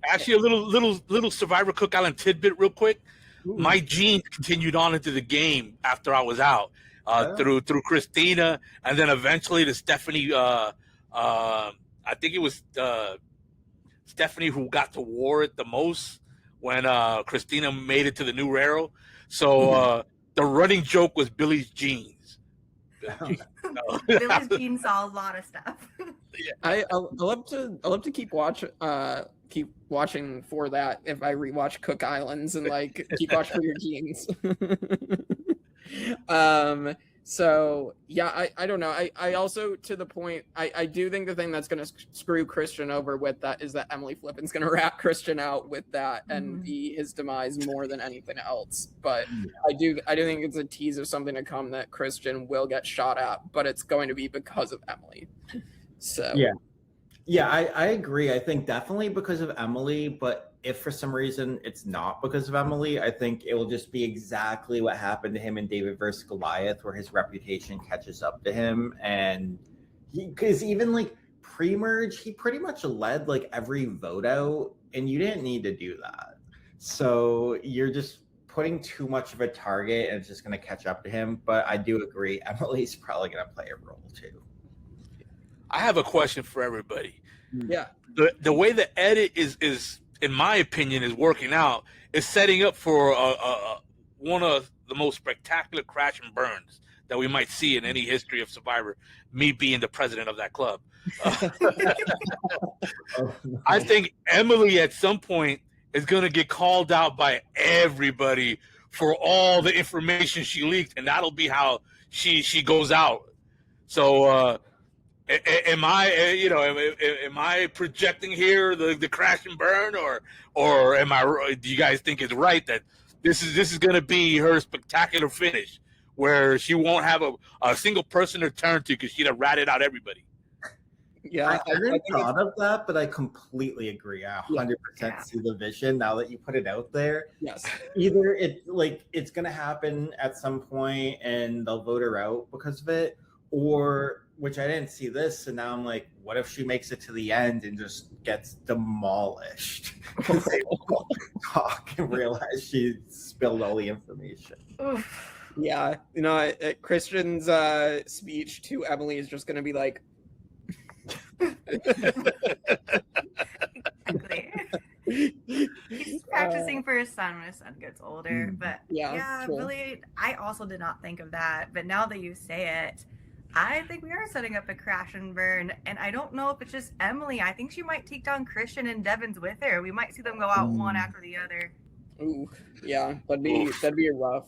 Actually, a little Survivor Cook Island tidbit, real quick. Ooh. My jeans continued on into the game after I was out, through Christina, and then eventually to Stephanie. I think it was Stephanie who got to war it the most when Christina made it to the new railroad. So the running joke was Billy's jeans. Billy's jeans saw a lot of stuff. I love to keep watching for that if I rewatch Cook Islands and like keep watching for your jeans. So yeah, I don't know. I also, to the point, I do think the thing that's going to screw Christian over with that is that Emily Flippin's going to rat Christian out with that and be his demise more than anything else. But I do think it's a tease of something to come, that Christian will get shot at, but it's going to be because of Emily. So yeah, I agree. I think definitely because of Emily, but if for some reason it's not because of Emily, I think it will just be exactly what happened to him in David versus Goliath, where his reputation catches up to him. And because even like pre-merge, he pretty much led like every vote out, and you didn't need to do that. So you're just putting too much of a target, and it's just going to catch up to him. But I do agree, Emily's probably going to play a role too. I have a question for everybody. Yeah. The way the edit is in my opinion, is working out, is setting up for one of the most spectacular crash and burns that we might see in any history of Survivor, me being the president of that club. I think Emily at some point is going to get called out by everybody for all the information she leaked, and that'll be how she goes out. So Am I, am I projecting here the crash and burn, or am I? Do you guys think it's right that this is going to be her spectacular finish, where she won't have a single person to turn to because she'd have ratted out everybody? Yeah, I hadn't think thought of that, but I completely agree. I 100% Yeah. see the vision now that you put it out there. yes, Either it's gonna happen at some point and they'll vote her out because of it, or which I didn't see this, and now I'm like, what if she makes it to the end and just gets demolished because they won't talk and realize she spilled all the information. Oof. yeah. Christian's speech to Emily is just going to be like, Exactly. He's practicing for his son when his son gets older. But yeah, true. Billy, I also did not think of that. But now that you say it, I think we are setting up a crash and burn. And I don't know if it's just Emily. I think she might take down Christian and Devon's with her. We might see them go out one after the other. Ooh, yeah, that'd be rough.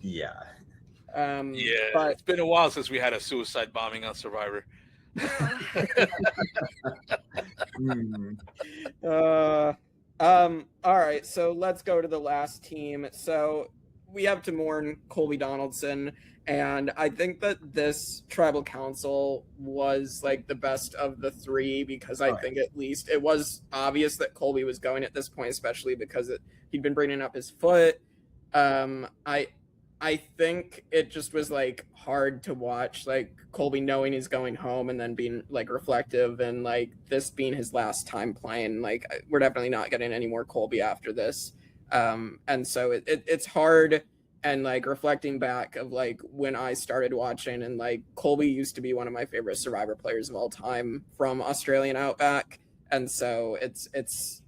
Yeah. But It's been a while since we had a suicide bombing on Survivor. All right, so let's go to the last team. So we have to mourn Colby Donaldson, and I think that this tribal council was like the best of the three because I think at least it was obvious that Colby was going at this point, especially because he'd been bringing up his foot. I think it just was like hard to watch, like Colby knowing he's going home and then being like reflective and like this being his last time playing. Like we're definitely not getting any more Colby after this. And so it's hard. And like reflecting back of like when I started watching, and like Colby used to be one of my favorite Survivor players of all time from Australian Outback. And so it's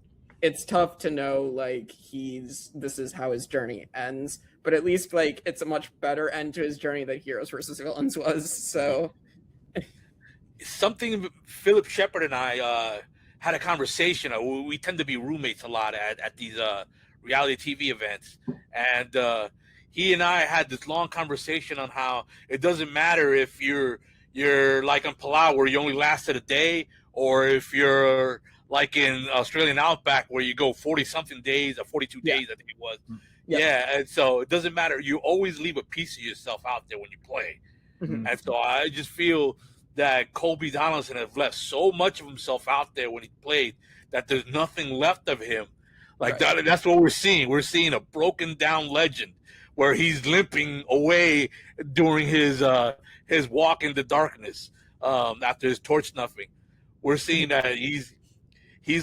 tough to know like this is how his journey ends. But at least like it's a much better end to his journey than Heroes versus Villains was. So something Philip Shepard and I had a conversation. We tend to be roommates a lot at these reality TV events, and he and I had this long conversation on how it doesn't matter if you're like on Palau where you only lasted a day, or if you're like in Australian Outback where you go 40-something days or 42 days, I think it was. Yeah, and so it doesn't matter. You always leave a piece of yourself out there when you play. Mhm. And so I just feel that Colby Donaldson has left so much of himself out there when he played that there's nothing left of him. Like that's what we're seeing. We're seeing a broken down legend where he's limping away during his walk in the darkness after his torch snuffing. We're seeing that he's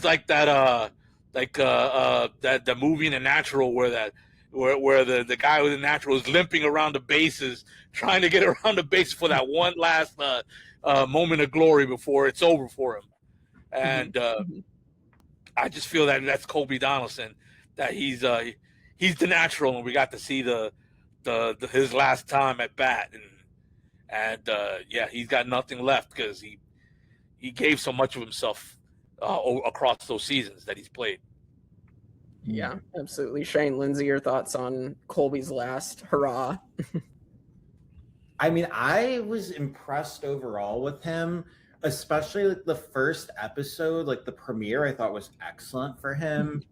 like that that movie in The Natural where the guy with the natural is limping around the bases, trying to get around the base for that one last moment of glory before it's over for him. And I just feel that that's Colby Donaldson, that he's the natural, and we got to see his last time at bat, and he's got nothing left because he gave so much of himself across those seasons that he's played. Yeah, absolutely. Shane, Lindsey, your thoughts on Colby's last hurrah? I mean, I was impressed overall with him, especially like the first episode, like the premiere, I thought was excellent for him.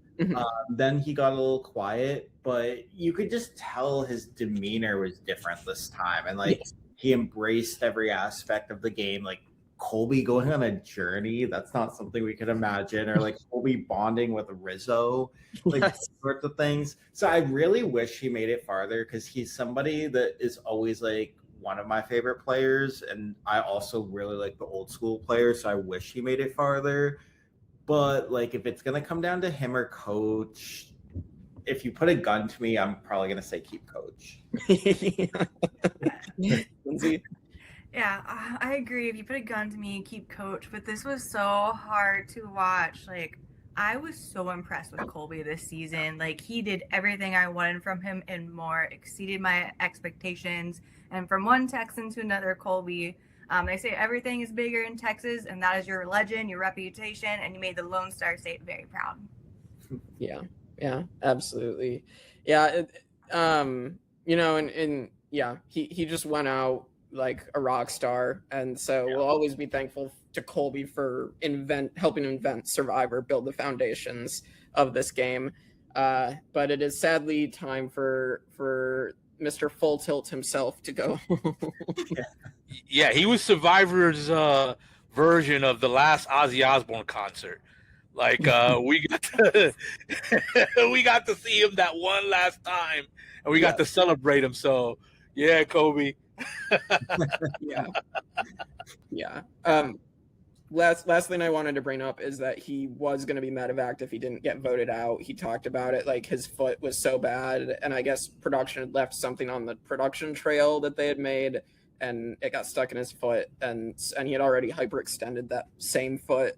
Then he got a little quiet, but you could just tell his demeanor was different this time. And like he embraced every aspect of the game, like Colby going on a journey. That's not something we could imagine. Or like Colby bonding with Rizzo, like sorts of things. So I really wish he made it farther because he's somebody that is always like one of my favorite players. And I also really like the old school players. So I wish he made it farther. But like if it's going to come down to him or Coach, if you put a gun to me, I'm probably going to say keep Coach. Lindsey? Yeah, I agree. If you put a gun to me, keep Coach. But this was so hard to watch. Like, I was so impressed with Colby this season. Like, he did everything I wanted from him and more, exceeded my expectations. And from one Texan to another Colby, they say everything is bigger in Texas, and that is your legend, your reputation, and you made the Lone Star State very proud. Yeah, absolutely. Yeah, he just went out like a rock star, and so we'll always be thankful to Colby for helping invent Survivor, build the foundations of this game. But it is sadly time for Mr. Full Tilt himself to go. Yeah, he was Survivor's version of the last Ozzy Osbourne concert. Like we got to we got to see him that one last time, and we got to celebrate him. So yeah, Kobe. Yeah. Last thing I wanted to bring up is that he was going to be medevaced if he didn't get voted out. He talked about it, like his foot was so bad, and I guess production had left something on the production trail that they had made, and it got stuck in his foot, and he had already hyperextended that same foot.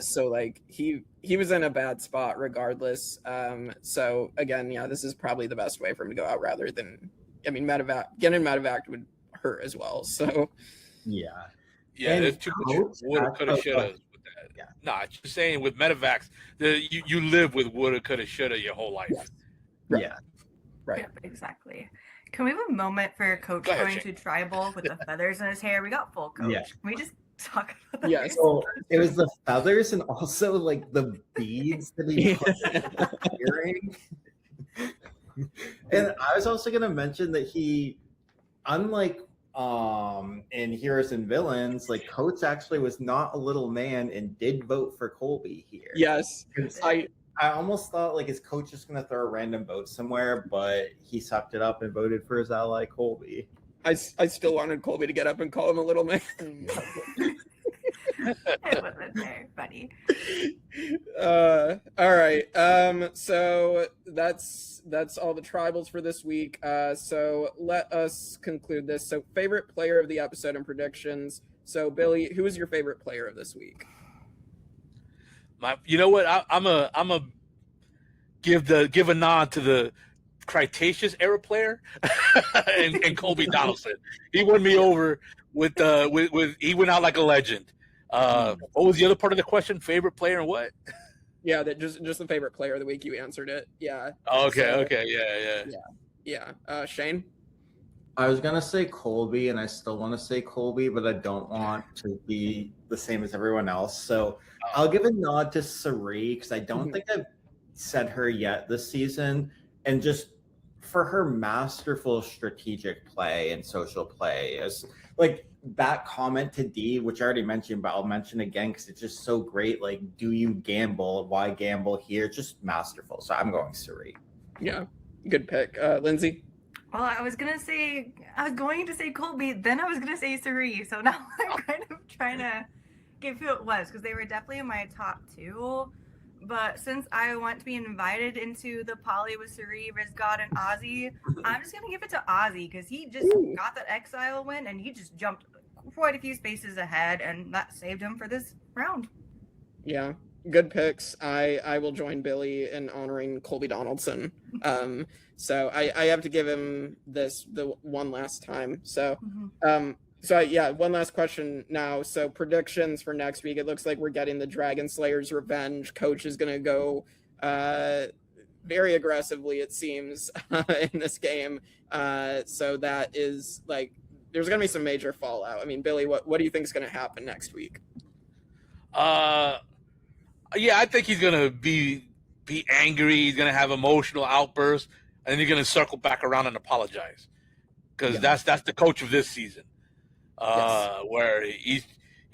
So like he was in a bad spot regardless. So again, this is probably the best way for him to go out rather than, I mean, getting medevac would hurt as well. So yeah, there's too much woulda, coulda, shoulda with that. Yeah. Nah, just saying with medevacs, you live with woulda, coulda, shoulda your whole life. Yes. Right. Yeah. Right. Yep, exactly. Can we have a moment for Coach going to tribal with the feathers in his hair? We got full Coach. Yeah. Can we just talk about that? Yeah. So it was the feathers and also like the beads that he put in the earring. And I was also going to mention that he, unlike in Heroes and Villains, like Coach actually was not a little man and did vote for Colby here. Yes. I almost thought like his coach just going to throw a random vote somewhere, but he sucked it up and voted for his ally Colby. I still wanted Colby to get up and call him a little man. It wasn't very funny. All right. So that's all the tribals for this week. So let us conclude this. So favorite player of the episode and predictions. So Billy, who is your favorite player of this week? You know what? I'm a give a nod to the Cretaceous era player and Colby Donaldson. He won me over with he went out like a legend. What was the other part of the question? Favorite player and what? Yeah, that just the favorite player of the week. You answered it. Yeah. Okay. Yeah. Shane? I was going to say Colby, and I still want to say Colby, but I don't want to be the same as everyone else. So I'll give a nod to Sari, because I don't think I've said her yet this season. And just for her masterful strategic play and social play, is like that comment to D, which I already mentioned, but I'll mention again because it's just so great. Like, do you gamble? Why gamble here? Just masterful. So I'm going Sari. Yeah, good pick. Lindsey? Well, I was going to say Colby, then I was going to say Sari. So now I'm kind of trying to get who it was, because they were definitely in my top two. But since I want to be invited into the poly with Sari, Rizgod, and Ozzy, I'm just going to give it to Ozzy, because he just got that exile win, and he just jumped quite a few spaces ahead, and that saved him for this round. Yeah, good picks. I will join Billy in honoring Colby Donaldson. So I have to give him the one last time. So one last question now. So predictions for next week. It looks like we're getting the Dragon Slayer's revenge. Coach is going to go very aggressively, it seems, in this game. So that is like, there's going to be some major fallout. I mean, Billy, what do you think is going to happen next week? I think he's going to be angry. He's going to have emotional outbursts, and he's going to circle back around and apologize, because that's the coach of this season. Where he's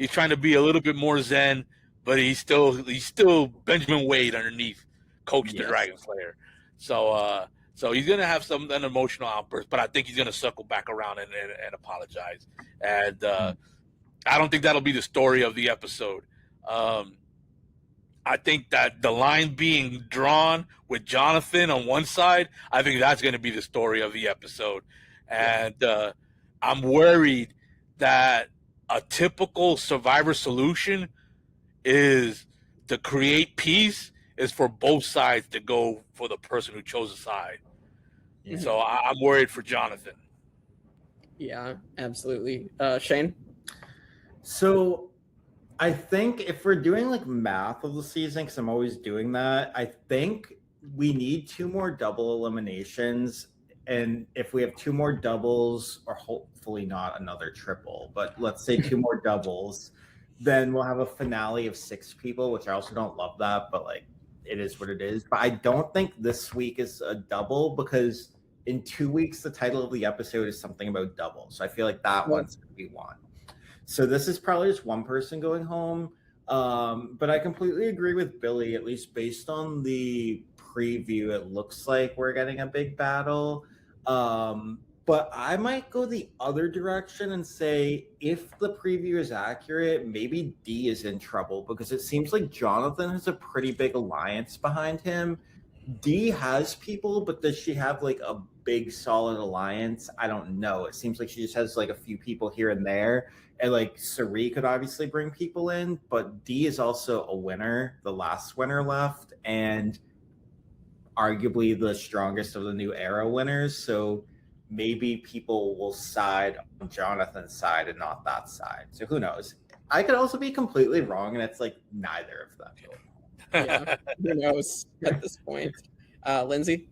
trying to be a little bit more zen, but he's still Benjamin Wade underneath Coach the Dragon Slayer. So he's gonna have an emotional outburst, but I think he's gonna circle back around and apologize. And I don't think that'll be the story of the episode. I think that the line being drawn with Jonathan on one side, I think that's going to be the story of the episode. And I'm worried that a typical Survivor solution is to create peace is for both sides to go for the person who chose a side. Mm-hmm. So I'm worried for Jonathan. Yeah, absolutely. Shane? So I think if we're doing like math of the season, because I'm always doing that, I think we need 2 more double eliminations. and if we have 2 more doubles, or hopefully not another triple, but let's say 2 more doubles, then we'll have a finale of 6 people, which I also don't love that, but like it is what it is. But I don't think this week is a double, because in 2 weeks the title of the episode is something about doubles. So I feel like that one's going to be one. So this is probably just one person going home. But I completely agree with Billy, at least based on the preview, it looks like we're getting a big battle. But I might go the other direction and say, if the preview is accurate, maybe D is in trouble, because it seems like Jonathan has a pretty big alliance behind him. D has people, but does she have like a big solid alliance? I don't know. It seems like she just has like a few people here and there. And like Sari could obviously bring people in, but D is also a winner, the last winner left, and arguably the strongest of the new era winners. So maybe people will side on Jonathan's side and not that side. So who knows? I could also be completely wrong, and it's like neither of them. Yeah, who knows at this point. Lindsey?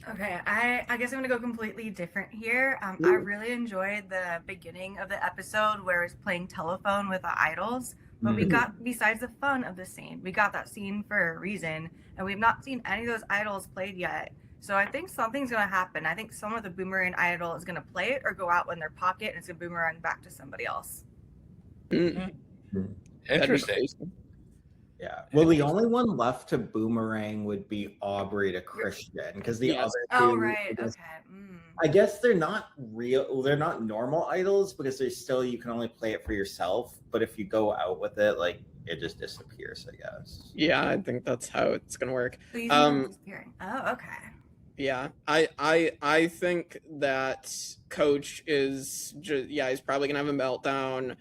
Okay, I guess I'm gonna go completely different here. I really enjoyed the beginning of the episode where it's playing telephone with the idols. But we got, besides the fun of the scene, we got that scene for a reason, and we've not seen any of those idols played yet. So I think something's gonna happen. I think some of the boomerang idol is gonna play it or go out in their pocket, and it's gonna boomerang back to somebody else. Interesting. Yeah. Well, the only one left to boomerang would be Aubrey to Christian, because the other two. Oh, right. Okay. I guess they're not real. They're not normal idols, because they're still, you can only play it for yourself. But if you go out with it, like it just disappears, I guess. Yeah, I think that's how it's gonna work. So he's not disappearing. Oh, okay. Yeah, I think that Coach is just, he's probably gonna have a meltdown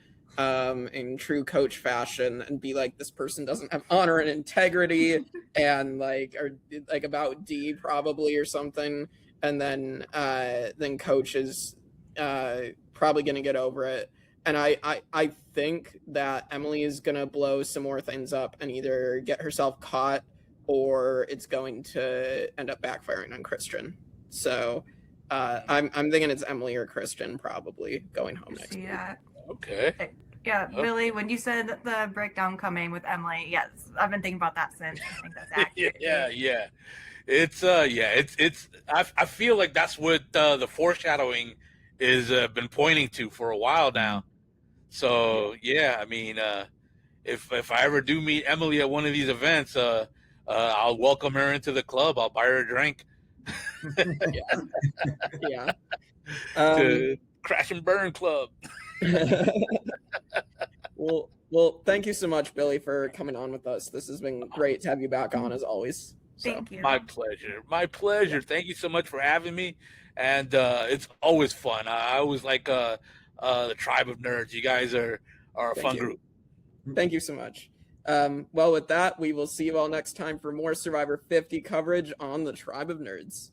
in true Coach fashion and be like, this person doesn't have honor and integrity, and like, or like about D probably or something, and then Coach is probably gonna get over it. And I think that Emily is gonna blow some more things up and either get herself caught, or it's going to end up backfiring on Christian. So I'm thinking it's Emily or Christian probably going home next week. Okay. Yeah, Billy, when you said that the breakdown coming with Emily, yes, I've been thinking about that since. I think that's accurate. yeah. It's I feel like that's what the foreshadowing is been pointing to for a while now. So yeah, I mean, if I ever do meet Emily at one of these events, I'll welcome her into the club. I'll buy her a drink. Yeah. To Crash and Burn Club. Well, thank you so much, Billy, for coming on with us. This has been great to have you back on as always. So. Thank you. My pleasure. Thank you so much for having me, and it's always fun. I always like the Tribe of Nerds. You guys are a fun group. Thank you so much. Well, with that, we will see you all next time for more Survivor 50 coverage on the Tribe of Nerds.